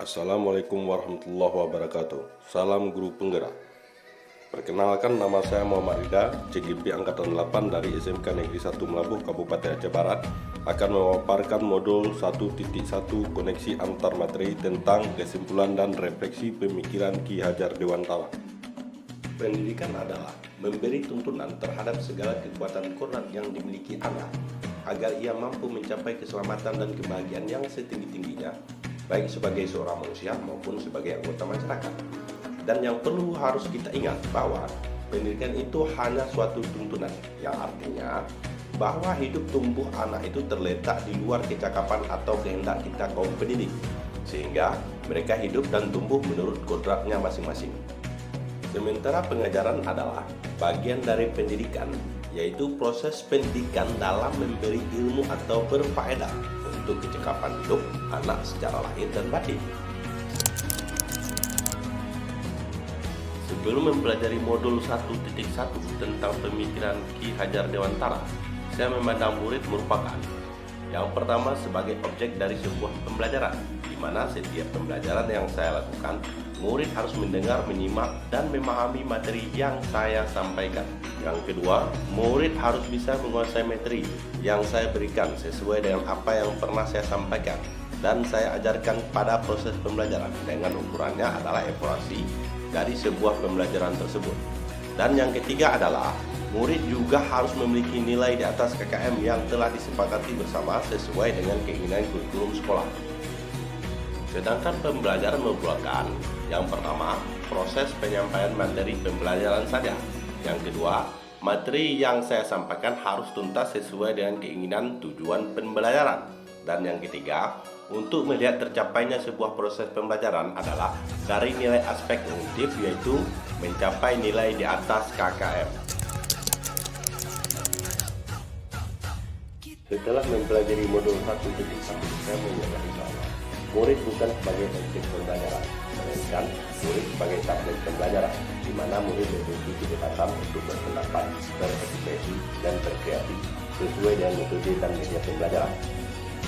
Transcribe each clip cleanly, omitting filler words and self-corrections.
Assalamualaikum warahmatullahi wabarakatuh. Salam guru penggerak. Perkenalkan, nama saya Muhammad Rida, CGP Angkatan 8 dari SMK Negeri 1 Melabuh, Kabupaten Aceh Barat, akan memaparkan modul 1.1 koneksi antar materi tentang kesimpulan dan refleksi pemikiran Ki Hajar Dewantara. Pendidikan adalah memberi tuntunan terhadap segala kekuatan kodrat yang dimiliki anak agar ia mampu mencapai keselamatan dan kebahagiaan yang setinggi-tingginya, baik sebagai seorang manusia maupun sebagai anggota masyarakat. Dan yang perlu harus kita ingat bahwa pendidikan itu hanya suatu tuntunan, yang artinya bahwa hidup tumbuh anak itu terletak di luar kecakapan atau kehendak kita kaum pendidik, sehingga mereka hidup dan tumbuh menurut kodratnya masing-masing. Sementara pengajaran adalah bagian dari pendidikan, yaitu proses pendidikan dalam memberi ilmu atau berfaedah untuk kecekapan hidup anak secara lahir dan batin. Sebelum mempelajari modul 1.1 tentang pemikiran Ki Hajar Dewantara, saya memandang murid merupakan yang pertama sebagai objek dari sebuah pembelajaran, di mana setiap pembelajaran yang saya lakukan, murid harus mendengar, menyimak, dan memahami materi yang saya sampaikan. Yang kedua, murid harus bisa menguasai materi yang saya berikan sesuai dengan apa yang pernah saya sampaikan dan saya ajarkan pada proses pembelajaran, dengan ukurannya adalah evaluasi dari sebuah pembelajaran tersebut. Dan yang ketiga adalah murid juga harus memiliki nilai di atas KKM yang telah disepakati bersama sesuai dengan keinginan kurikulum sekolah. Sedangkan pembelajaran merupakan yang pertama, proses penyampaian materi pembelajaran saja. Yang kedua, materi yang saya sampaikan harus tuntas sesuai dengan keinginan tujuan pembelajaran. Dan yang ketiga, untuk melihat tercapainya sebuah proses pembelajaran adalah dari nilai aspek kognitif, yaitu mencapai nilai di atas KKM. Setelah mempelajari modul 1.1, saya menyadari bahwa murid bukan sebagai objek pembelajaran, melainkan murid sebagai subjek pembelajaran, di mana murid memiliki kebebasan untuk berpendapat, berekspresi, dan berkreasi sesuai dengan metode dan media pembelajaran.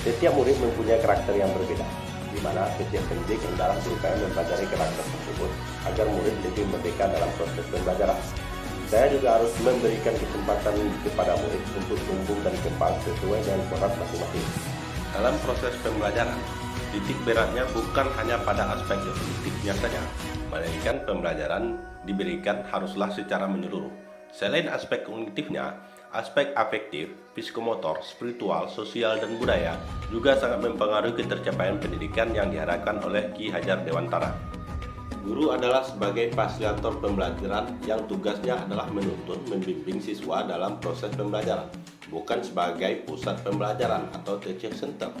Setiap murid mempunyai karakter yang berbeda, di mana setiap pendidik hendaklah berupaya mempelajari karakter tersebut agar murid lebih merdeka dalam proses pembelajaran. Saya juga harus memberikan kesempatan kepada murid untuk tumbuh dan kembang sesuai dengan kodrat masing-masing. Dalam proses pembelajaran, titik beratnya bukan hanya pada aspek kognitifnya saja, melainkan pembelajaran diberikan haruslah secara menyeluruh. Selain aspek kognitifnya, aspek afektif, psikomotor, spiritual, sosial, dan budaya juga sangat mempengaruhi ketercapaian pendidikan yang diharapkan oleh Ki Hajar Dewantara. Guru adalah sebagai fasilitator pembelajaran yang tugasnya adalah menuntun, membimbing siswa dalam proses pembelajaran, bukan sebagai pusat pembelajaran atau teacher center.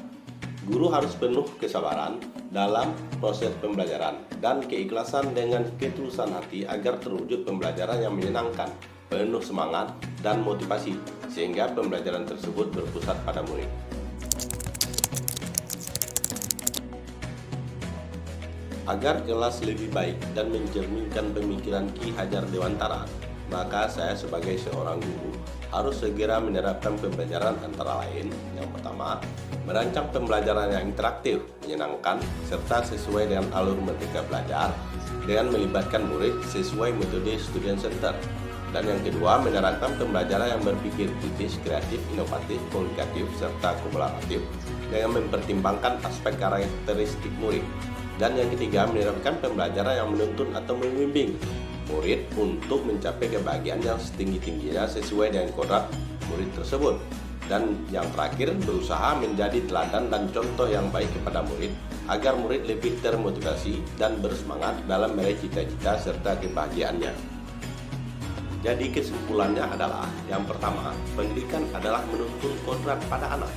Guru harus penuh kesabaran dalam proses pembelajaran dan keikhlasan dengan ketulusan hati agar terwujud pembelajaran yang menyenangkan, penuh semangat dan motivasi, sehingga pembelajaran tersebut berpusat pada murid. Agar kelas lebih baik dan mencerminkan pemikiran Ki Hajar Dewantara, maka saya sebagai seorang guru harus segera menerapkan pembelajaran antara lain. Yang pertama, merancang pembelajaran yang interaktif, menyenangkan, serta sesuai dengan alur merdeka belajar dengan melibatkan murid sesuai metode student center. Dan yang kedua, menerapkan pembelajaran yang berpikir kritis, kreatif, inovatif, komunikatif, serta kolaboratif dengan mempertimbangkan aspek karakteristik murid. Dan yang ketiga, menerapkan pembelajaran yang menuntun atau membimbing murid untuk mencapai kebahagiaan yang setinggi-tingginya sesuai dengan kodrat murid tersebut. Dan yang terakhir, berusaha menjadi teladan dan contoh yang baik kepada murid agar murid lebih termotivasi dan bersemangat dalam meraih cita-cita serta kebahagiaannya. Jadi kesimpulannya adalah, yang pertama, pendidikan adalah menuntun kodrat pada anak.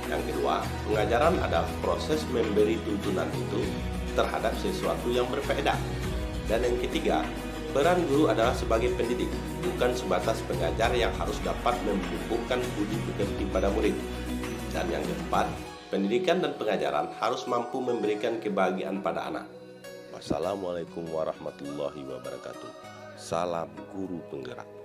Yang kedua, pengajaran adalah proses memberi tuntunan itu terhadap sesuatu yang berfaedah. Dan yang ketiga, peran guru adalah sebagai pendidik, bukan sebatas pengajar yang harus dapat menumbuhkan budi pekerti pada murid. Dan yang keempat, pendidikan dan pengajaran harus mampu memberikan kebahagiaan pada anak. Wassalamualaikum warahmatullahi wabarakatuh. Salam guru penggerak.